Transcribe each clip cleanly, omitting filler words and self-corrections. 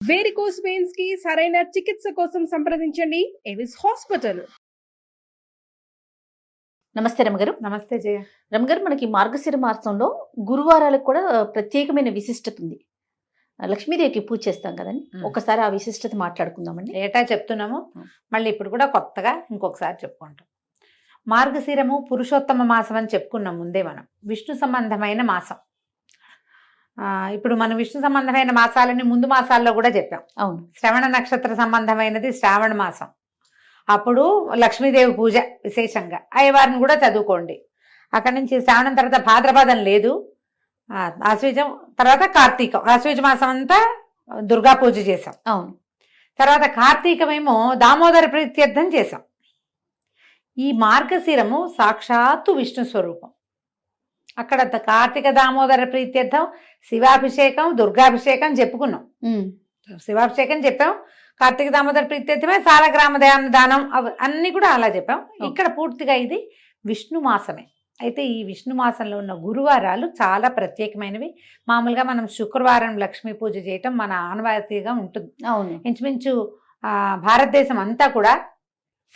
Varicose veins కి సరైన చికిత్స కోసం సంప్రదించండి ఎవిస్ హాస్పిటల్. నమస్తే రమగారు. నమస్తే జయ. రమగారు, మనకి మార్గశిర మాసంలో గురువారాలకు కూడా ప్రత్యేకమైన విశిష్టత ఉంది. లక్ష్మీదేవికి పూజ చేస్తాం కదండి, ఒకసారి ఆ విశిష్టత మాట్లాడుకుందామండి. ఏటా చెప్తున్నాము, మళ్ళీ ఇప్పుడు కూడా కొత్తగా ఇంకొకసారి చెప్పుకుంటాం. మార్గశిరము పురుషోత్తమ మాసం అని చెప్పుకున్నాం ముందే. మనం విష్ణు సంబంధమైన మాసం. ఇప్పుడు మనం విష్ణు సంబంధమైన మాసాలని ముందు మాసాల్లో కూడా చెప్పాం. అవును. శ్రవణ నక్షత్ర సంబంధమైనది శ్రావణ మాసం. అప్పుడు లక్ష్మీదేవి పూజ విశేషంగా అయ్యవారిని కూడా చదువుకోండి. అక్కడి నుంచి శ్రావణం తర్వాత భాద్రపదం లేదు, ఆశ్వీజం తర్వాత కార్తీకం. ఆశ్వీజ మాసం అంతా దుర్గా పూజ చేసాం. అవును. తర్వాత కార్తీకమేమో దామోదర ప్రీత్యర్థం చేసాం. ఈ మార్గశిరము సాక్షాత్తు విష్ణు స్వరూపం. అక్కడ కార్తీక దామోదర ప్రీత్యర్థం శివాభిషేకం దుర్గాభిషేకం చెప్పుకున్నాం. శివాభిషేకం చెప్పాం, కార్తీక దామోదర ప్రీత్యర్థమే సాలగ్రామ దానం అన్ని కూడా అలా చెప్పాం. ఇక్కడ పూర్తిగా ఇది విష్ణు మాసమే. అయితే ఈ విష్ణు మాసంలో ఉన్న గురువారాలు చాలా ప్రత్యేకమైనవి. మామూలుగా మనం శుక్రవారం లక్ష్మీ పూజ చేయటం మన ఆనవాయితీగా ఉంటుంది. అవును. ఇంచుమించు భారతదేశం అంతా కూడా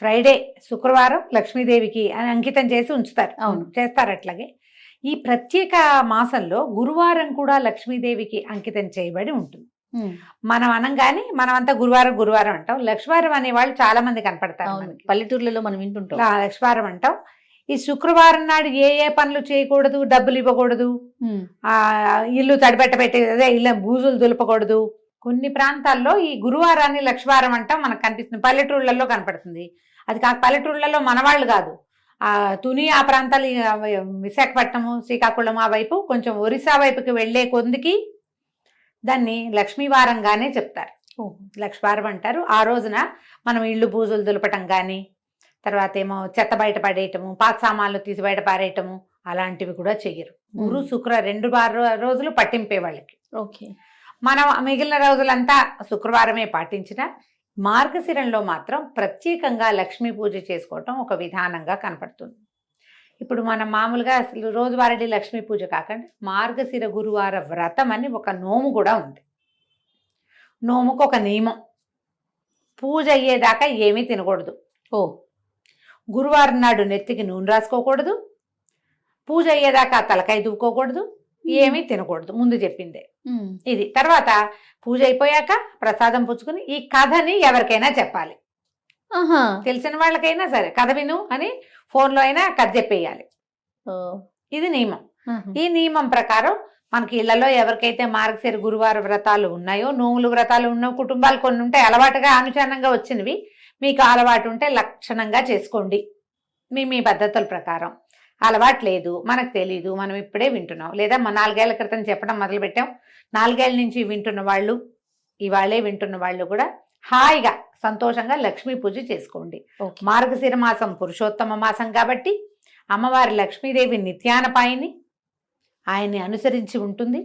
ఫ్రైడే శుక్రవారం లక్ష్మీదేవికి అంకితం చేసి ఉంచుతారు. అవును, చేస్తారు. అట్లాగే ఈ ప్రత్యేక మాసంలో గురువారం కూడా లక్ష్మీదేవికి అంకితం చేయబడి ఉంటుంది. మనం అనంగానే మనం అంతా గురువారం గురువారం అంటాం. లక్ష్మీవారం అనే వాళ్ళు చాలా మంది కనపడతారు. పల్లెటూర్లలో మనం వింటుంటాం లక్ష్మీవారం అంటాం. ఈ శుక్రవారం నాడు ఏ ఏ పనులు చేయకూడదు, డబ్బులు ఇవ్వకూడదు, ఇల్లు తడిబెట్ట పెట్టి అదే ఇల్లు బూజులు దులపకూడదు. కొన్ని ప్రాంతాల్లో ఈ గురువారాన్ని లక్ష్మీవారం అంటాం మనకు కనిపిస్తుంది. పల్లెటూళ్ళల్లో కనపడుతుంది. అది కాక పల్లెటూళ్ళల్లో మనవాళ్ళు కాదు, తుని ఆ ప్రాంతాలు, విశాఖపట్నము శ్రీకాకుళం ఆ వైపు కొంచెం ఒరిస్సా వైపుకి వెళ్లే కొందికి దాన్ని లక్ష్మీవారంగానే చెప్తారు. లక్ష్మీవారం అంటారు. ఆ రోజున మనం ఇళ్ళు బూజులు దులపటం కానీ, తర్వాత ఏమో చెత్త బయట పడేయటము, పాత సామాన్లు తీసి బయట పారేయటము అలాంటివి కూడా చెయ్యరు. గురు శుక్ర 2 రోజులు పట్టింపే వాళ్ళకి. ఓకే. మనం మిగిలిన రోజులంతా శుక్రవారమే పాటించిన మార్గశిరంలో మాత్రం ప్రత్యేకంగా లక్ష్మీ పూజ చేసుకోవటం ఒక విధానంగా కనపడుతుంది. ఇప్పుడు మనం మామూలుగా అసలు రోజువారీ లక్ష్మీ పూజ కాకుండా మార్గశిర గురువార వ్రతం అని ఒక నోము కూడా ఉంది. నోముకు ఒక నియమం, పూజ అయ్యేదాకా ఏమీ తినకూడదు. గురువారం నాడు నెత్తికి నూనె రాసుకోకూడదు, పూజ అయ్యేదాకా తలకాయ దువ్వుకోకూడదు, ఏమీ తినకూడదు. ముందు చెప్పిందే ఇది. తర్వాత పూజ అయిపోయాక ప్రసాదం పుచ్చుకుని ఈ కథని ఎవరికైనా చెప్పాలి. తెలిసిన వాళ్ళకైనా సరే కథ విను అని ఫోన్లో అయినా కథ చెప్పేయాలి. ఇది నియమం. ఈ నియమం ప్రకారం మనకి ఇళ్లలో ఎవరికైతే మార్గశిర గురువార వ్రతాలు ఉన్నాయో, నోములు వ్రతాలు ఉన్న కుటుంబాలు కొన్ని ఉంటాయి, అలవాటుగా అనుచరణంగా వచ్చినవి. మీకు అలవాటు ఉంటే లక్షణంగా చేసుకోండి మీ పద్ధతుల ప్రకారం. అలవాటు లేదు, మనకు తెలీదు, మనం ఇప్పుడే వింటున్నాం, లేదా 4 ఏళ్ల క్రితం చెప్పడం మొదలుపెట్టాం, 4 ఏళ్ల నుంచి వింటున్న వాళ్ళు, ఇవాళే వింటున్న వాళ్ళు కూడా హాయిగా సంతోషంగా లక్ష్మీ పూజ చేసుకోండి. మార్గశిర మాసం పురుషోత్తమ మాసం కాబట్టి అమ్మవారి లక్ష్మీదేవి నిత్యానపాయిని, ఆయన్ని అనుసరించి ఉంటుంది.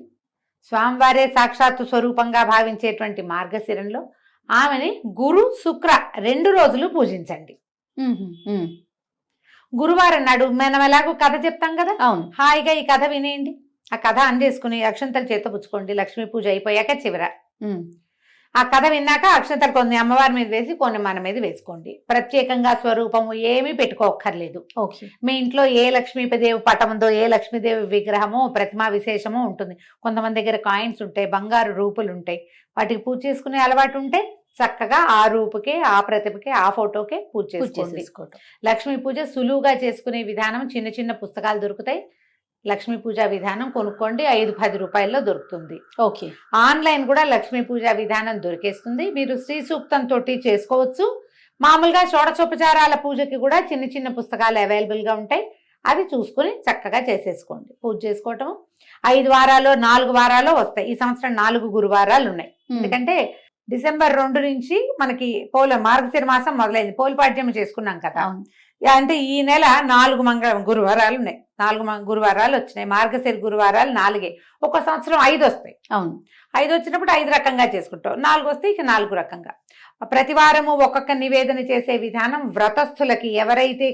స్వామివారే సాక్షాత్తు స్వరూపంగా భావించేటువంటి మార్గశిరంలో ఆమెని గురు శుక్ర 2 రోజులు పూజించండి. గురువారం నాడు మనం ఎలాగో కథ చెప్తాం కదా, హాయిగా ఈ కథ వినేయండి. ఆ కథ అందేసుకుని అక్షంతలు చేతపుచ్చుకోండి. లక్ష్మీ పూజ అయిపోయాక చివర ఆ కథ విన్నాక అక్షంతలు కొన్ని అమ్మవారి మీద వేసి కొన్ని మన మీద వేసుకోండి. ప్రత్యేకంగా స్వరూపము ఏమీ పెట్టుకోక్కర్లేదు. మీ ఇంట్లో ఏ లక్ష్మీదేవి పటం ఉందో, ఏ లక్ష్మీదేవి విగ్రహమో ప్రతిమా విశేషమో ఉంటుంది. కొంతమంది దగ్గర కాయిన్స్ ఉంటాయి, బంగారు రూపులు ఉంటాయి, వాటికి పూజ చేసుకునే అలవాటు ఉంటే చక్కగా ఆ రూపుకే, ఆ ప్రతిభకే, ఆ ఫోటోకే పూజ చేసుకోండి. లక్ష్మీ పూజ సులువుగా చేసుకునే విధానం చిన్న చిన్న పుస్తకాలు దొరుకుతాయి. లక్ష్మీ పూజ విధానం కొనుక్కోండి, 5-10 రూపాయల్లో దొరుకుతుంది. ఓకే. ఆన్లైన్ కూడా లక్ష్మీ పూజ విధానం దొరికేస్తుంది. మీరు శ్రీ సూక్తంతో చేసుకోవచ్చు. మామూలుగా షోడశోపచారాల పూజకి కూడా చిన్న చిన్న పుస్తకాలు అవైలబుల్గా ఉంటాయి. అవి చూసుకుని చక్కగా చేసేసుకోండి. పూజ చేసుకోవటం 5 వారాలు 4 వారాలు వస్తాయి. ఈ సంవత్సరం 4 గురువారాలు ఉన్నాయి. ఎందుకంటే డిసెంబర్ 2 నుంచి మనకి మార్గశిర మాసం మొదలైంది. పోలిపాడ్యం చేసుకున్నాం కదా. అంటే ఈ నెల 4 గురువారాలు ఉన్నాయి. 4 గురువారాలు వచ్చినాయి. మార్గశిర గురువారాలు 4. ఒక సంవత్సరం 5 వస్తాయి. అవును. 5 వచ్చినప్పుడు 5 రకంగా చేసుకుంటాం. 4 వస్తే ఇక 4 రకంగా. ప్రతి వారము ఒక్కొక్క నివేదన చేసే విధానం వ్రతస్థులకి, ఎవరైతే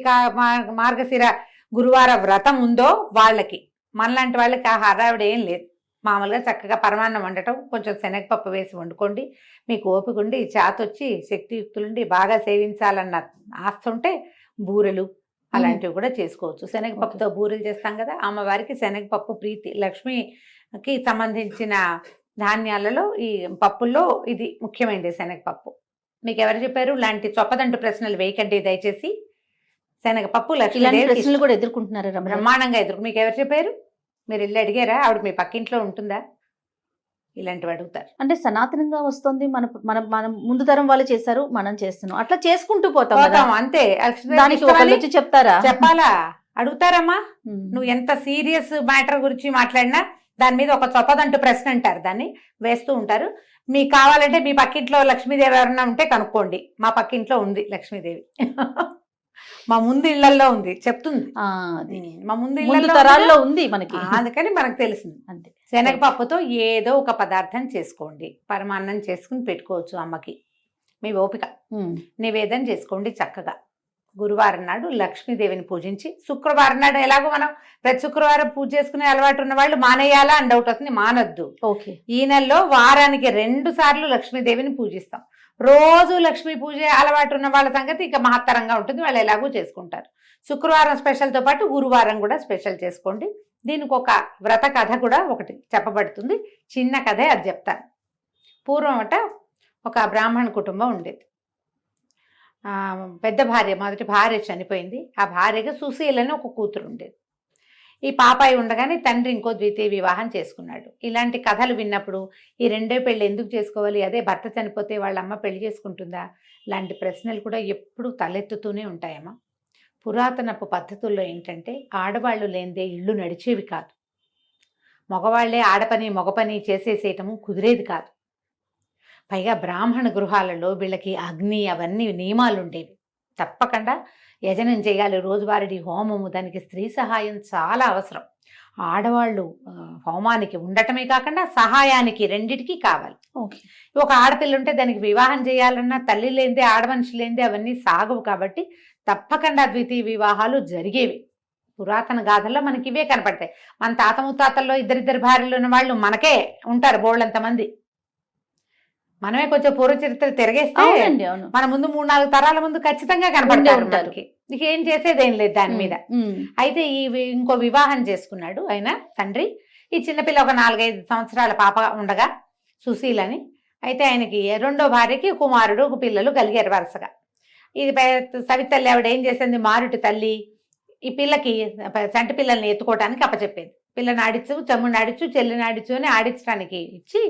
మార్గశిర గురువార వ్రతం ఉందో వాళ్ళకి, మనలాంటి వాళ్ళకి ఆ హడావిడి ఏం లేదు. మామూలుగా చక్కగా పరమాన్నం వండటం, కొంచెం శనగపప్పు వేసి వండుకోండి. మీకు ఓపిక ఉండి చేతొచ్చి శక్తియుక్తులుండి బాగా సేవించాలన్న ఆశ ఉంటే బూరెలు అలాంటివి కూడా చేసుకోవచ్చు. శనగపప్పుతో బూరెలు చేస్తాం కదా, అమ్మవారికి శనగపప్పు ప్రీతి. లక్ష్మికి సంబంధించిన ధాన్యాలలో ఈ పప్పుల్లో ఇది ముఖ్యమైనది శనగపప్పు. మీకు ఎవరు చెప్పారు? ఇలాంటి చొప్పదంటు ప్రశ్నలు వేయకండి దయచేసి. శనగపప్పు ఇలాంటి లక్ష్మీదేవి ప్రశ్నలు కూడా ఎదుర్కొంటున్నారా రమణ? బ్రహ్మాండంగా మీకు ఎవరు చెప్పారు? మీరు వెళ్ళి అడిగారా? ఆవిడ మీ పక్కింట్లో ఉంటుందా? ఇలాంటివి అడుగుతారు. అంటే సనాతనంగా వస్తుంది, మన మన మనం ముందు తరం వాళ్ళు చేశారు, మనం చేస్తున్నాం, అట్లా చేసుకుంటూ పోతాం కదా. పోతాం అంతే. దానికి ఒకళ్ళు వచ్చి చెప్తారా? చెప్పాలా? అడుగుతారమ్మా. ఉమ్. నువ్వు ఎంత సీరియస్ మ్యాటర్ గురించి మాట్లాడినా దాని మీద ఒక చొప్పదంటు ప్రశ్న అంటారు, దాన్ని వేస్తూ ఉంటారు. మీకు కావాలంటే మీ పక్కింట్లో లక్ష్మీదేవి ఎవరన్నా ఉంటే కనుక్కోండి. మా పక్కింట్లో ఉంది లక్ష్మీదేవి. మా ముందు ఇళ్లలో ఉంది, చెప్తుంది. అది మా ముందు ముందు ఇళ్లలో తరాల్లో ఉంది మనకి. అందుకని మనకు తెలిసింది. అంతే. శనగపప్పుతో ఏదో ఒక పదార్థం చేసుకోండి. పరమాన్నం చేసుకుని పెట్టుకోవచ్చు అమ్మకి, మీ ఓపిక. నివేదన చేసుకోండి చక్కగా. గురువారం నాడు లక్ష్మీదేవిని పూజించి, శుక్రవారం నాడు ఎలాగో మనం ప్రతి శుక్రవారం పూజ చేసుకునే అలవాటు ఉన్న వాళ్ళు మానేయాలా అని డౌట్ వస్తుంది. మానొద్దు. ఓకే. ఈ నెలలో వారానికి 2 సార్లు లక్ష్మీదేవిని పూజిస్తాం. రోజు లక్ష్మీ పూజ అలవాటు ఉన్న వాళ్ళ సంగతి ఇక మహత్తరంగా ఉంటుంది, వాళ్ళు ఎలాగూ చేసుకుంటారు. శుక్రవారం స్పెషల్తో పాటు గురువారం కూడా స్పెషల్ చేసుకోండి. దీనికి ఒక వ్రత కథ కూడా ఒకటి చెప్పబడుతుంది. చిన్న కథే, అది చెప్తాను. పూర్వం ఒక బ్రాహ్మణ కుటుంబం ఉండేది. పెద్ద భార్య, మొదటి భార్య చనిపోయింది. ఆ భార్యగా సుశీలని ఒక కూతురు ఉండేది. ఈ పాపాయి ఉండగానే తండ్రి ఇంకో ద్వితీయ వివాహం చేసుకున్నాడు. ఇలాంటి కథలు విన్నప్పుడు ఈ రెండో పెళ్ళి ఎందుకు చేసుకోవాలి, అదే భర్త చనిపోతే వాళ్ళ అమ్మ పెళ్లి చేసుకుంటుందా, ఇలాంటి ప్రశ్నలు కూడా ఎప్పుడూ తలెత్తుతూనే ఉంటాయమ్మా. పురాతనపు పద్ధతుల్లో ఏంటంటే ఆడవాళ్ళు లేనిదే ఇళ్ళు నడిచేవి కాదు. మగవాళ్లే ఆడపని మగ పని చేసేసేయటము కుదిరేది కాదు. పైగా బ్రాహ్మణ గృహాలలో వీళ్ళకి అగ్ని అవన్నీ నియమాలు ఉండేవి. తప్పకుండా యజనం చేయాలి, రోజువారీ హోమము, దానికి స్త్రీ సహాయం చాలా అవసరం. ఆడవాళ్ళు హోమానికి ఉండటమే కాకుండా సహాయానికి రెండిటికి కావాలి. ఒక ఆడపిల్ల ఉంటే దానికి వివాహం చేయాలన్నా తల్లి లేనిదే, ఆడమనిషి లేనిదే అవన్నీ సాగవు. కాబట్టి తప్పకుండా ద్వితీయ వివాహాలు జరిగేవి. పురాతన గాథల్లో మనకి ఇవే కనపడతాయి. మన తాత ముత్తాతల్లో ఇద్దరిద్దరు భార్యలు ఉన్న వాళ్ళు మనకే ఉంటారు బోళ్ళంతమంది. మనమే కొంచెం పూర్వ చరిత్ర తిరగేస్తే మన ముందు 3-4 తరాల ముందు ఖచ్చితంగా కనపడతారు మనకి. ఇక ఏం చేసేదేం లేదు దాని మీద. అయితే ఇంకో వివాహం చేసుకున్నాడు ఆయన తండ్రి. ఈ చిన్నపిల్ల ఒక 4-5 సంవత్సరాల పాప ఉండగా, సుశీలని. అయితే ఆయనకి రెండో భార్యకి కుమారుడు, ఒక పిల్లలు కలిగారు వరుసగా. ఇది సవితల్లి ఆవిడ ఏం చేసింది, మారుటి తల్లి ఈ పిల్లకి చంటి పిల్లల్ని ఎత్తుకోవడానికి అప్పచెప్పేది. పిల్లని ఆడించు, తమ్ముడిని ఆడించు, చెల్లిని ఆడించు అని ఆడించడానికి ఇచ్చి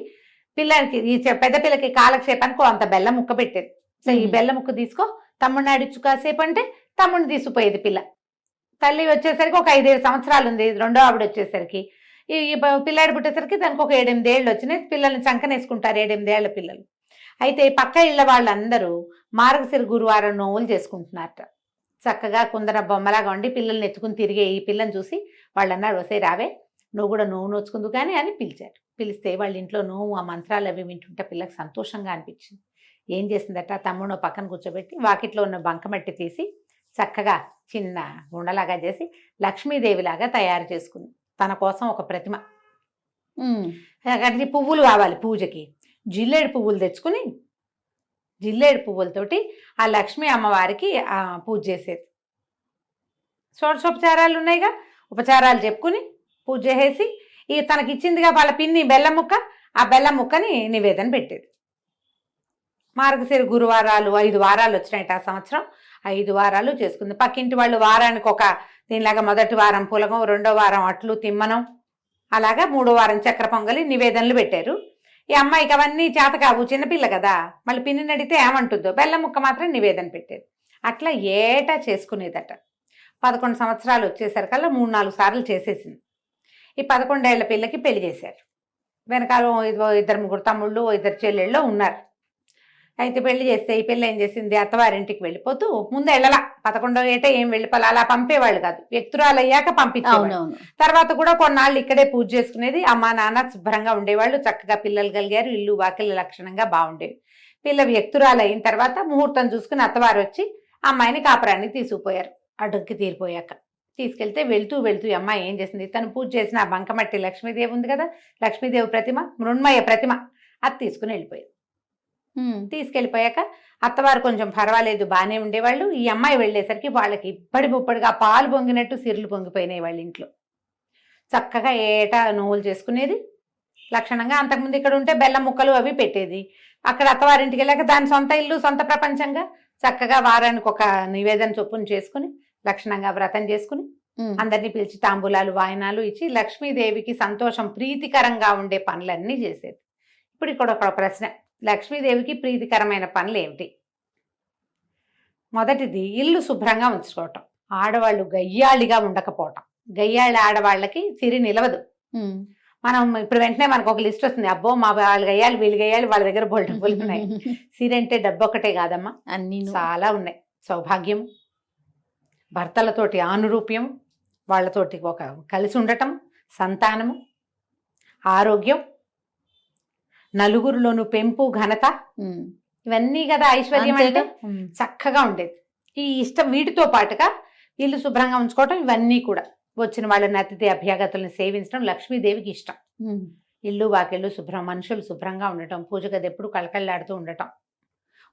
పిల్లలకి, ఈ పెద్ద పిల్లకి కాలక్షేపానికి అంత బెల్లం ముక్క పెట్టేది. సో ఈ బెల్లం ముక్క తీసుకో, తమ్ముడిని ఆడించు కాసేపు అంటే తమ్ముడిని తీసుకుపోయేది పిల్ల. తల్లి వచ్చేసరికి ఒక 5-7 సంవత్సరాలు ఉంది. రెండో ఆవిడ వచ్చేసరికి, ఈ పిల్లాడి పుట్టేసరికి దానికి ఒక 7-8 ఏళ్ళు వచ్చినాయి. పిల్లల్ని చంకనేసుకుంటారు 7-8 ఏళ్ల పిల్లలు. అయితే పక్క ఇళ్ల వాళ్ళందరూ మార్గశిర గురువారం నోవులు చేసుకుంటున్నారట. చక్కగా కుందర బొమ్మలాగా ఉండి పిల్లల్ని ఎత్తుకుని తిరిగే ఈ పిల్లని చూసి వాళ్ళు అన్నారు, వసే రావే నువ్వు కూడా నోవు నోచుకుందు కానీ అని పిలిచారు. పిలిస్తే వాళ్ళ ఇంట్లో నోవు ఆ మంత్రాలు అవి వింటుంటే పిల్లకి సంతోషంగా అనిపించింది. ఏం చేసిందట, తమ్ముడు పక్కన కూర్చోబెట్టి వాకిట్లో ఉన్న బంకమట్టి తీసి చక్కగా చిన్న గుండలాగా చేసి లక్ష్మీదేవిలాగా తయారు చేసుకుంది. తన కోసం ఒక ప్రతిమ. అన్ని పువ్వులు కావాలి పూజకి. జిల్లేడు పువ్వులు తెచ్చుకుని జిల్లేడు పువ్వులతోటి ఆ లక్ష్మీ అమ్మవారికి పూజ చేసేది. షోడశోపచారాలు ఉన్నాయిగా, ఉపచారాలు చెప్పుకుని పూజ చేసి తనకి ఇచ్చిందిగా వాళ్ళ పిన్ని బెల్లం ముక్క, ఆ బెల్లం ముక్కని నివేదన పెట్టేది. మార్గశిర గురువారాలు 5 వారాలు వచ్చినాయి ఆ సంవత్సరం. 5 వారాలు చేసుకుంది. పక్కింటి వాళ్ళు వారానికి ఒక దీనిలాగా మొదటి వారం పులగం, రెండో వారం అట్లు తిమ్మనం, అలాగా 3వ వారం చక్కెర పొంగలి నివేదనలు పెట్టారు. ఈ అమ్మాయికి అవన్నీ చేత కావు, చిన్నపిల్ల కదా, మళ్ళీ పిన్నిని అడిగితే ఏమంటుందో, బెల్లం ముక్క మాత్రం నివేదన పెట్టేది. అట్లా ఏటా చేసుకునేదట. 11 సంవత్సరాలు వచ్చేసరికల్లా 3-4 సార్లు చేసేసింది. ఈ 11 ఏళ్ల పిల్లకి పెళ్లి చేశారు. వెనకాల 2-3 తమ్ముళ్ళు, 2 చెల్లెళ్ళు ఉన్నారు. అయితే పెళ్లి చేస్తే ఈ పిల్ల ఏం చేసింది, అత్తవారింటికి వెళ్ళిపోతూ ముందు వెళ్ళలా, 11వ ఏట ఏం వెళ్ళిపోలే, అలా పంపేవాళ్ళు కాదు, వ్యక్తురాలు అయ్యాక పంపించేవాళ్ళు. తర్వాత కూడా కొన్నాళ్ళు ఇక్కడే పూజ చేసుకునేది. అమ్మ నాన్న శుభ్రంగా ఉండేవాళ్ళు, చక్కగా పిల్లలు కలిగారు, ఇల్లు వాకిళ్ళ లక్షణంగా బాగుండేవి. పిల్ల వ్యక్తురాలు అయిన తర్వాత ముహూర్తం చూసుకుని అత్తవారు వచ్చి అమ్మాయిని కాపురానికి తీసుకుపోయారు, అడ్డుకి తీరిపోయాక. తీసుకెళ్తే వెళ్తూ వెళ్తూ ఈ అమ్మాయి ఏం చేసింది, తను పూజ చేసిన ఆ బంకమట్టి లక్ష్మీదేవి ఉంది కదా, లక్ష్మీదేవి ప్రతిమ, మృణ్మయ ప్రతిమ, అది తీసుకుని వెళ్ళిపోయింది. తీసుకెళ్ళిపోయాక అత్తవారు కొంచెం పర్వాలేదు బాగానే ఉండేవాళ్ళు. ఈ అమ్మాయి వెళ్ళేసరికి వాళ్ళకి ఇప్పటి ముప్పటిగా పాలు పొంగినట్టు సిరులు పొంగిపోయినాయి వాళ్ళ ఇంట్లో. చక్కగా ఏటా నోవులు చేసుకునేది లక్షణంగా. అంతకుముందు ఇక్కడ ఉంటే బెల్లం ముక్కలు అవి పెట్టేది. అక్కడ అత్తవారింటికి వెళ్ళాక దాని సొంత ఇల్లు, సొంత ప్రపంచంగా చక్కగా వారానికి ఒక నివేదన చొప్పున చేసుకుని లక్షణంగా వ్రతం చేసుకుని అందరినీ పిలిచి తాంబూలాలు వాయినాలు ఇచ్చి లక్ష్మీదేవికి సంతోషం ప్రీతికరంగా ఉండే పనులన్నీ చేసేది. ఇప్పుడు ఇక్కడ ఒక ప్రశ్న, లక్ష్మీదేవికి ప్రీతికరమైన పనులు ఏమిటి? మొదటిది ఇల్లు శుభ్రంగా ఉంచుకోవటం, ఆడవాళ్ళు గయ్యాళిగా ఉండకపోవటం. గయ్యాళి ఆడవాళ్ళకి సిరి నిలవదు. మనం ఇప్పుడు వెంటనే మనకు ఒక లిస్ట్ వస్తుంది, అబ్బో మా వాళ్ళు గయ్యాలి వీళ్ళు గయ్యాలి వాళ్ళ దగ్గర బోల్ డబ్బులు ఉన్నాయి. సిరి అంటే డబ్బు ఒకటే కాదమ్మా, అన్ని చాలా ఉన్నాయి. సౌభాగ్యం, భర్తలతోటి ఆనురూప్యం, వాళ్ళతోటి ఒక కలిసి ఉండటం, సంతానము, ఆరోగ్యం, నలుగురిలోనూ పెంపు, ఘనత, ఇవన్నీ కదా ఐశ్వర్యం అంటే. చక్కగా ఉండేది. ఈ ఇష్టం వీటితో పాటుగా ఇల్లు శుభ్రంగా ఉంచుకోవటం, ఇవన్నీ కూడా వచ్చిన వాళ్ళని అతిథి అభ్యాగతులను సేవించడం లక్ష్మీదేవికి ఇష్టం. ఇల్లు వాకిళ్ళు శుభ్రం, మనుషులు శుభ్రంగా ఉండటం, పూజ గది ఎప్పుడు కళకళలాడుతూ ఉండటం,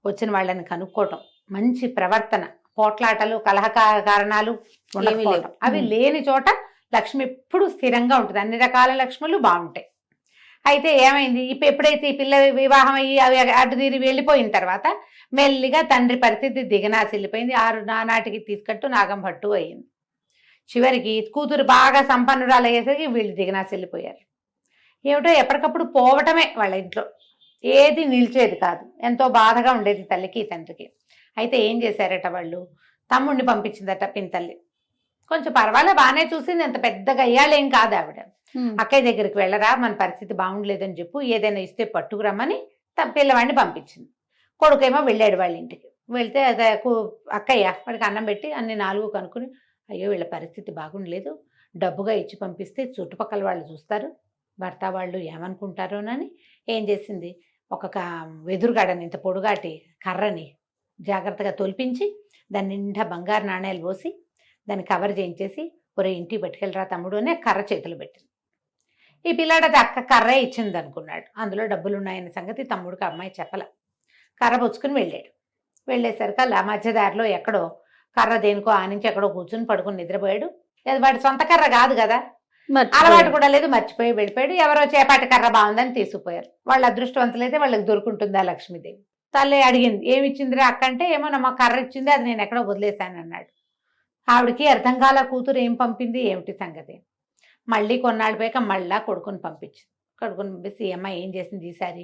వచ్చిన వాళ్ళని కనుక్కోవటం, మంచి ప్రవర్తన, పోట్లాటలు కలహ కారణాలు ఉండకపోవటం, అవి లేని చోట లక్ష్మి ఎప్పుడు స్థిరంగా ఉంటుంది. అన్ని రకాల లక్ష్ములు బాగుంటాయి. అయితే ఏమైంది, ఎప్పుడైతే ఈ పిల్ల వివాహం అయ్యి అవి అడ్డుదీరి వెళ్ళిపోయిన తర్వాత మెల్లిగా తండ్రి పరిస్థితి దిగనాసిల్లిపోయింది. నానాటికి తీసుకట్టు నాగం భట్టు అయింది. చివరికి కూతురు బాగా సంపన్నురాలు అయ్యేసరికి వీళ్ళు దిగనాసిల్లిపోయారు. ఏమిటో ఎప్పటికప్పుడు పోవటమే వాళ్ళ ఇంట్లో, ఏది నిలిచేది కాదు. ఎంతో బాధగా ఉండేది తల్లికి తండ్రికి. అయితే ఏం చేశారట వాళ్ళు, తమ్ముడిని పంపించిందట పినతల్లి. కొంచెం పర్వాలే బాగానే చూసింది, ఎంత పెద్దగా అయ్యాలేం కాదు ఆవిడ. అక్కయ్య దగ్గరికి వెళ్ళరా, మన పరిస్థితి బాగుండలేదని చెప్పు, ఏదైనా ఇస్తే పట్టుకురమ్మని పిల్లవాడిని పంపించింది. కొడుకేమో వెళ్ళాడు వాళ్ళ ఇంటికి. వెళ్తే అదే అక్కయ్య వాడికి అన్నం పెట్టి అన్ని 4 కనుక్కుని, అయ్యో వీళ్ళ పరిస్థితి బాగుండలేదు, డబ్బుగా ఇచ్చి పంపిస్తే చుట్టుపక్కల వాళ్ళు చూస్తారు, భర్త వాళ్ళు ఏమనుకుంటారోనని ఏం చేసింది, ఒక వెదురుగాడని ఇంత పొడుగాటి కర్రని జాగ్రత్తగా తొలిపించి దాని నిండా బంగారు నాణేలు పోసి దాన్ని కవర్ చేయించేసి, ఒరే ఇంటికి పట్టుకెళ్ళరా తమ్ముడు అని కర్ర చేతులు పెట్టింది. ఈ పిల్లాడు అది అక్క కర్రే ఇచ్చింది అనుకున్నాడు, అందులో డబ్బులు ఉన్నాయన్న సంగతి తమ్ముడికి అమ్మాయి చెప్పల. కర్ర పుచ్చుకుని వెళ్ళాడు. వెళ్ళేసరికి అలా మధ్యదారిలో ఎక్కడో కర్ర దేనికో ఆనించి ఎక్కడో కూర్చుని పడుకుని నిద్రపోయాడు. వాడి సొంత కర్ర కాదు కదా, అలవాటు కూడా లేదు, మర్చిపోయి వెళ్ళిపోయాడు. ఎవరో చేపాటి కర్ర బాగుందని తీసుకుపోయారు. వాళ్ళ అదృష్టవంతులైతే వాళ్ళకి దొరుకుంటుందా లక్ష్మీదేవి. తల్లి అడిగింది, ఏమి ఇచ్చిందిరా అక్క అంటే, ఏమో నమ్మ కర్ర ఇచ్చింది, అది నేను ఎక్కడో వదిలేశాను అన్నాడు. ఆవిడకి అర్థం కాల, కూతురు ఏం పంపింది ఏమిటి సంగతి. మళ్ళీ కొన్నాళ్ళు పోయాక మళ్ళా కొడుకుని పంపించింది. కొడుకుని పంపిస్తే ఈ అమ్మాయి ఏం చేసింది, ఈసారి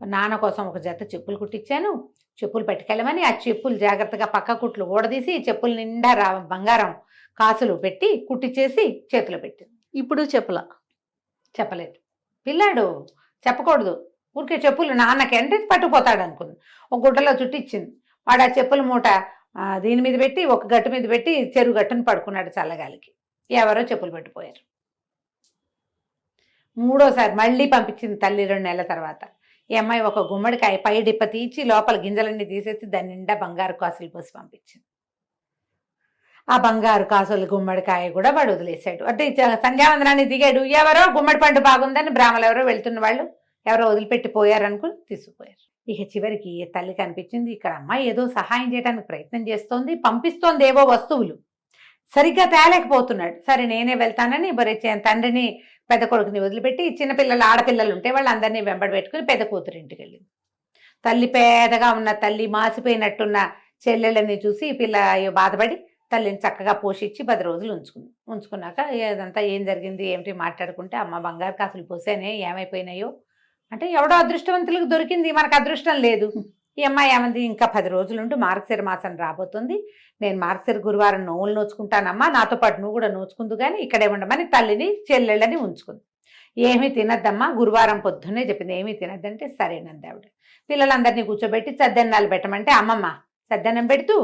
నాన్న కోసం ఒక జత చెప్పులు కుట్టించాను, చెప్పులు పట్టుకెళ్ళమని ఆ చెప్పులు జాగ్రత్తగా పక్క కుట్లు ఊడదీసి చెప్పులు నిండా బంగారం కాసులు పెట్టి కుట్టించేసి చేతిలో పెట్టింది. ఇప్పుడు చెప్పలేదు. పిల్లాడు చెప్పకూడదు, ఊరికే చెప్పులు నాన్నకి అంటే పట్టుకుపోతాడు అనుకుంది. ఒక గుడ్డలో చుట్టిచ్చింది. వాడు ఆ చెప్పుల మూట దీని మీద పెట్టి ఒక గట్టు మీద పెట్టి చెరువు గట్టును పడుకున్నాడు చల్లగాలికి. ఎవరో చెప్పులు పెట్టిపోయారు. 3వసారి మళ్ళీ పంపించింది తల్లి 2 నెలల తర్వాత. ఈ అమ్మాయి ఒక గుమ్మడికాయ పై డిప్ప తీసి లోపల గింజలన్నీ తీసేసి దాని నిండా బంగారు కాసులు పోసి పంపించింది. ఆ బంగారు కాసులు గుమ్మడికాయ కూడా వాడు వదిలేశాడు. అంటే సంధ్యావందనాన్ని దిగాడు, ఎవరో గుమ్మడి పండు బాగుందని బ్రాహ్మలు ఎవరో వెళ్తున్న వాళ్ళు ఎవరో వదిలిపెట్టి పోయారనుకుని తీసుకుపోయారు. ఇక చివరికి తల్లికి అనిపించింది, ఇక్కడ అమ్మాయి ఏదో సహాయం చేయడానికి ప్రయత్నం చేస్తోంది, పంపిస్తోంది ఏవో వస్తువులు, సరిగ్గా తేలేకపోతున్నాడు. సరే నేనే వెళ్తానని తండ్రిని పెద్ద కొడుకుని వదిలిపెట్టి చిన్నపిల్లలు ఆడపిల్లలు ఉంటే వాళ్ళందరినీ వెంబడి పెట్టుకుని పెద్ద కూతురు ఇంటికి వెళ్ళింది. తల్లి పేదగా ఉన్న తల్లి మాసిపోయినట్టున్న చెల్లెళ్ళని చూసి పిల్ల అయ్యో బాధపడి తల్లిని చక్కగా పోషించి 10 రోజులు ఉంచుకున్నాక ఇదంతా ఏం జరిగింది ఏమిటి మాట్లాడుకుంటే, అమ్మ బంగారు కాసులు పోసానే ఏమైపోయినాయో అంటే, ఎవడో అదృష్టవంతులకు దొరికింది, మనకు అదృష్టం లేదు. ఈ అమ్మాయి ఏమంది, ఇంకా 10 రోజులుంటూ మార్గశిర మాసం రాబోతుంది, నేను మార్గశిర గురువారం నోవులు నోచుకుంటానమ్మా, నాతో పాటు నువ్వు కూడా నోచుకుందు కానీ ఇక్కడే ఉండమని తల్లిని చెల్లెళ్ళని ఉంచుకుంది. ఏమీ తినద్దమ్మా, గురువారం పొద్దున్నే చెప్పింది, ఏమీ తినద్దంటే సరేనంది ఆవిడ. పిల్లలందరినీ కూర్చోబెట్టి సద్దెన్నాలు పెట్టమంటే, అమ్మమ్మ సద్దన్నం పెడుతూ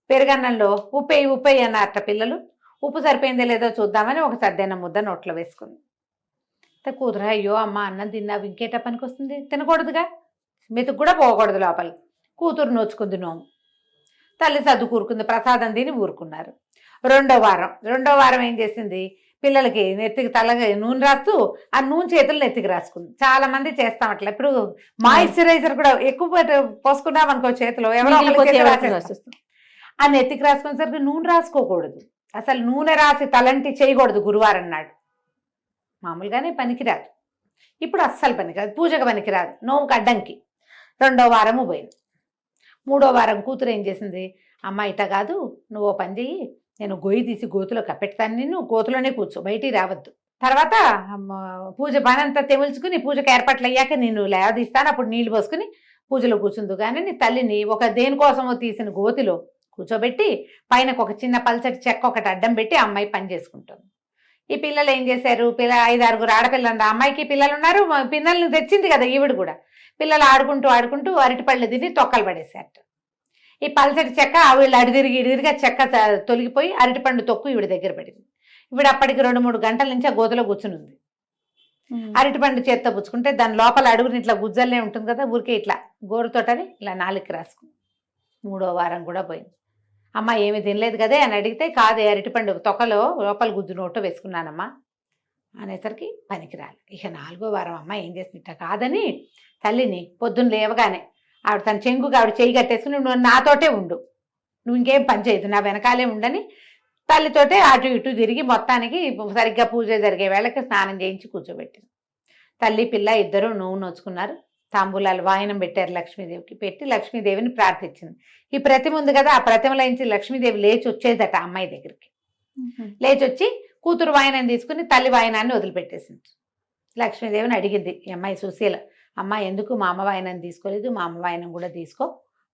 పెరుగన్నంలో ఉప్పేయి అన్నారట పిల్లలు. ఉప్పు సరిపోయిందో లేదో చూద్దామని ఒక సద్దన్నం ముద్ద నోట్లో వేసుకుంది. కూతురు, అయ్యో అమ్మ అన్నం తిన్నావు ఇంకేట పనికి వస్తుంది, తినకూడదుగా, మెతుకు కూడా పోకూడదు లోపలికి. కూతురు నోచుకుంది నోము. తల్లి సర్దు కూరుకుంది, ప్రసాదం తిని ఊరుకున్నారు. రెండో వారం ఏం చేసింది, పిల్లలకి నెత్తికి తలగా నూనె రాస్తూ ఆ నూనె చేతులు నెత్తికి రాసుకుంది. చాలా మంది చేస్తాం అట్లా. ఇప్పుడు మాయిశ్చరైజర్ కూడా ఎక్కువ పోసుకున్నాం అనుకో చేతిలో, ఎవరో ఒకరి చేతిలో రాసేస్తాం. ఆ నెత్తికి రాసుకునేసరికి నూనె రాసుకోకూడదు, అసలు నూనె రాసి తలంటి చేయకూడదు గురువారం నాడు. మామూలుగానే పనికిరాదు, ఇప్పుడు అస్సలు పనికిరాదు, పూజకు పనికిరాదు, నోముకు అడ్డంకి. 2వ వారము పోయింది. 3వ వారం కూతురు ఏం చేసింది, అమ్మ ఇట కాదు, నువ్వు పని చెయ్యి, నేను గొయ్యి తీసి గోతులో కప్పెడతాను, నిన్ను గోతులోనే కూర్చో, బయటికి రావద్దు. తర్వాత పూజ పనంతా తెముల్చుకుని పూజకు ఏర్పాట్లు అయ్యాక నేను లేవదీస్తాను, అప్పుడు నీళ్లు పోసుకుని పూజలో కూర్చుందు. కానీ నీ తల్లిని ఒక దేనికోసమో తీసిన గోతిలో కూర్చోబెట్టి పైన ఒక చిన్న పల్చటి చెక్క ఒకటి అడ్డం పెట్టి అమ్మాయి పని చేసుకుంటుంది. ఈ పిల్లలు ఏం చేశారు, 5-6 ఆడపిల్లలు, అమ్మాయికి పిల్లలు ఉన్నారు, పిల్లల్ని తెచ్చింది కదా ఈవిడ కూడా. పిల్లలు ఆడుకుంటూ అరటిపళ్ళు తిని తొక్కలు పడేశారట. ఈ పల్చటి చెక్క వీళ్ళు ఇడిదిరిగా చెక్క తొలగిపోయి అరటిపండు తొక్కు ఈవిడ దగ్గర పడింది. ఈవిడ అప్పటికి 2-3 గంటల నుంచి ఆ గోతలో కూర్చుని ఉంది. అరటిపండు చేత్తో పుచ్చుకుంటే దాని లోపల అడుగుని ఇట్లా గుజ్జల్లే ఉంటుంది కదా, ఊరికే ఇట్లా గోరుతోటని ఇలా నాలుగుకి రాసుకుంది. 3వ వారం కూడా పోయింది. అమ్మ ఏమి తినలేదు కదే అని అడిగితే, కాదే అరటిపండు తొక్కలో లోపల గుజ్జు నోట్లో వేసుకున్నానమ్మా అనేసరికి పనికిరాలి. ఇక 4వ వారం అమ్మ ఏం చేసిందిట కాదని తల్లిని పొద్దున్న లేవగానే ఆవిడ తన చెంగుగా ఆవిడ చేయి కట్టేసుకుని, నువ్వు నాతోటే ఉండు, నువ్వు ఇంకేం పని చేయదు, నా వెనకాలే ఉండని తల్లితోటే అటు ఇటు తిరిగి మొత్తానికి సరిగ్గా పూజ జరిగే వేళకి స్నానం చేయించి కూర్చోబెట్టింది. తల్లి పిల్ల ఇద్దరు నూనె నోచుకున్నారు. తాంబూలాలు వాయనం పెట్టారు లక్ష్మీదేవికి. పెట్టి లక్ష్మీదేవిని ప్రార్థించింది. ఈ ప్రతిమ ఉంది కదా, ఆ ప్రతిమలోంచి లక్ష్మీదేవి లేచి వచ్చేదట అమ్మాయి దగ్గరికి. లేచి వచ్చి కూతురు వాయనం తీసుకుని తల్లి వాయనాన్ని వదిలిపెట్టేసింది. లక్ష్మీదేవిని అడిగింది ఈ అమ్మాయి సుశీల, అమ్మ ఎందుకు మా అమ్మ వాయనం తీసుకోలేదు, మా అమ్మ వాయనం కూడా తీసుకో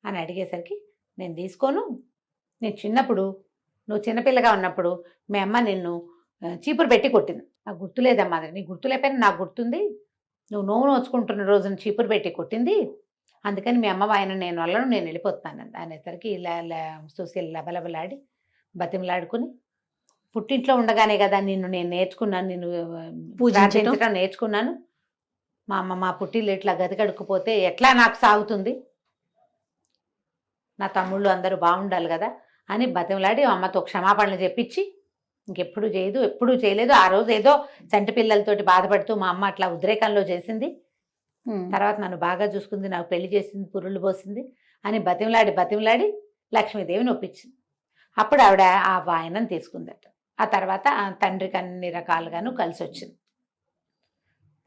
అని అడిగేసరికి, నేను తీసుకోను, నేను చిన్నప్పుడు నువ్వు చిన్నపిల్లగా ఉన్నప్పుడు మీ అమ్మ నిన్ను చీపురు పెట్టి కొట్టింది, నాకు గుర్తులేదమ్మా, అది నీకు గుర్తులేకపోయినా నాకు గుర్తుంది, నువ్వు నోవు నోచుకుంటున్న రోజున చీపురు పెట్టి కొట్టింది, అందుకని మీ అమ్మ వాయనం నేను వల్లను, నేను వెళ్ళిపోతున్నాను అనేసరికి ఇలా సుశీల లబలబలాడి బతిమలాడుకుని, పుట్టింట్లో ఉండగానే కదా నిన్ను నేను నేర్చుకున్నాను, నిన్ను పూజించడం నేర్చుకున్నాను, మా అమ్మ మా పుట్టిల్లు ఇట్లా గది కడుక్కుపోతే ఎట్లా నాకు సాగుతుంది, నా తమ్ముళ్ళు అందరూ బాగుండాలి కదా అని బతిమలాడి అమ్మతో క్షమాపణలు చెప్పించి ఇంకెప్పుడు చేయదు, ఎప్పుడూ చేయలేదు. ఆ రోజు ఏదో చంటి పిల్లలతోటి బాధపడుతూ మా అమ్మ అట్లా ఉద్రేకంలో చేసింది, తర్వాత నన్ను బాగా చూసుకుంది, నాకు పెళ్లి చేసింది, పురుళ్ళు పోసింది అని బతిమలాడి లక్ష్మీదేవిని ఒప్పించింది. అప్పుడు ఆవిడ ఆ వాయనం తీసుకుందట. ఆ తర్వాత తండ్రికి అన్ని రకాలుగాను కలిసి వచ్చింది.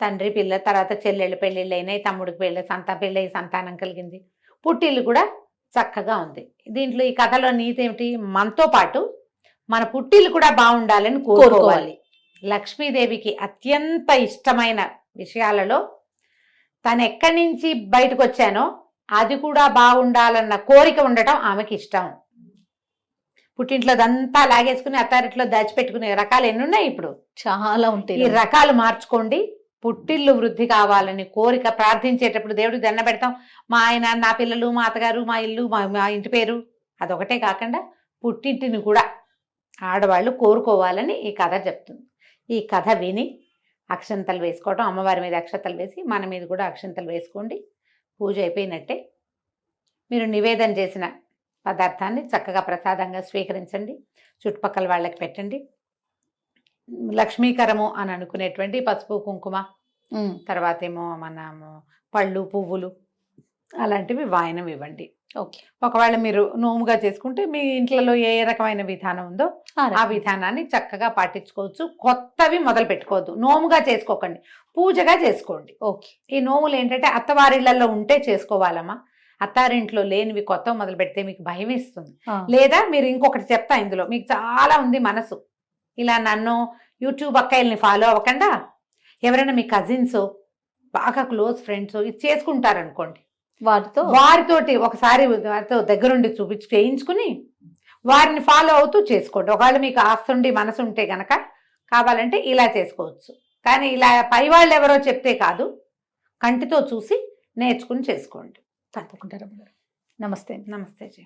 తండ్రి పిల్ల తర్వాత చెల్లెళ్ళు పెళ్ళిళ్ళు అయినాయి, తమ్ముడికి పెళ్ళి సంతానం కలిగింది, పుట్టిల్లు కూడా చక్కగా ఉంది. దీంట్లో ఈ కథలో నీతి ఏమిటి, మనతో పాటు మన పుట్టిల్లు కూడా బాగుండాలని కోరుకోవాలి. లక్ష్మీదేవికి అత్యంత ఇష్టమైన విషయాలలో తను ఎక్కడి నుంచి బయటకు వచ్చానో అది కూడా బాగుండాలన్న కోరిక ఉండటం ఆమెకి ఇష్టం. పుట్టింట్లో అదంతా లాగేసుకుని అత్తారింట్లో దాచిపెట్టుకునే రకాలు ఎన్ని ఉన్నాయి, ఇప్పుడు చాలా ఉంటాయి. ఈ రకాలు మార్చుకోండి. పుట్టిల్లు వృద్ధి కావాలని కోరిక ప్రార్థించేటప్పుడు దేవుడికి దండ పెడతాం, మా ఆయన, నా పిల్లలు, మా అత్తగారు, మా ఇల్లు, మా ఇంటి పేరు, అదొకటే కాకుండా పుట్టింటిని కూడా ఆడవాళ్ళు కోరుకోవాలని ఈ కథ చెప్తుంది. ఈ కథ విని అక్షంతలు వేసుకోవడం, అమ్మవారి మీద అక్షంతలు వేసి మన మీద కూడా అక్షంతలు వేసుకోండి. పూజ అయిపోయినట్టే. మీరు నివేదన చేసిన పదార్థాన్ని చక్కగా ప్రసాదంగా స్వీకరించండి, చుట్టుపక్కల వాళ్ళకి పెట్టండి. లక్ష్మీకరము అని అనుకునేటువంటి పసుపు కుంకుమ, తర్వాత ఏమో మనము పళ్ళు పువ్వులు అలాంటివి వాయనం ఇవ్వండి. ఓకే. ఒకవేళ మీరు నోముగా చేసుకుంటే మీ ఇంట్లో ఏ రకమైన విధానం ఉందో ఆ విధానాన్ని చక్కగా పాటించుకోవచ్చు. కొత్తవి మొదలు పెట్టుకోవద్దు, నోముగా చేసుకోకండి, పూజగా చేసుకోండి. ఓకే. ఈ నోములు ఏంటంటే అత్తవారిళ్లలో ఉంటే చేసుకోవాలమ్మా, అత్తారింట్లో లేనివి కొత్త మొదలు పెడితే మీకు భయం వేస్తుంది. లేదా మీరు ఇంకొకటి చెప్తా, ఇందులో మీకు చాలా ఉంది మనసు, ఇలా నన్ను యూట్యూబ్ అక్కయ్యల్ని ఫాలో అవ్వకుండా ఎవరైనా మీ కజిన్స్ బాగా క్లోజ్ ఫ్రెండ్స్ ఇది చేసుకుంటారనుకోండి, వారితోటి ఒకసారి వారితో దగ్గరుండి చేయించుకుని వారిని ఫాలో అవుతూ చేసుకోండి. ఒకవేళ మీకు ఆస్తుండి మనసు ఉంటే గనక కావాలంటే ఇలా చేసుకోవచ్చు. కానీ ఇలా పై వాళ్ళు ఎవరో చెప్తే కాదు, కంటితో చూసి నేర్చుకుని చేసుకోండి. తప్పకుండా. నమస్తే. నమస్తే జీ.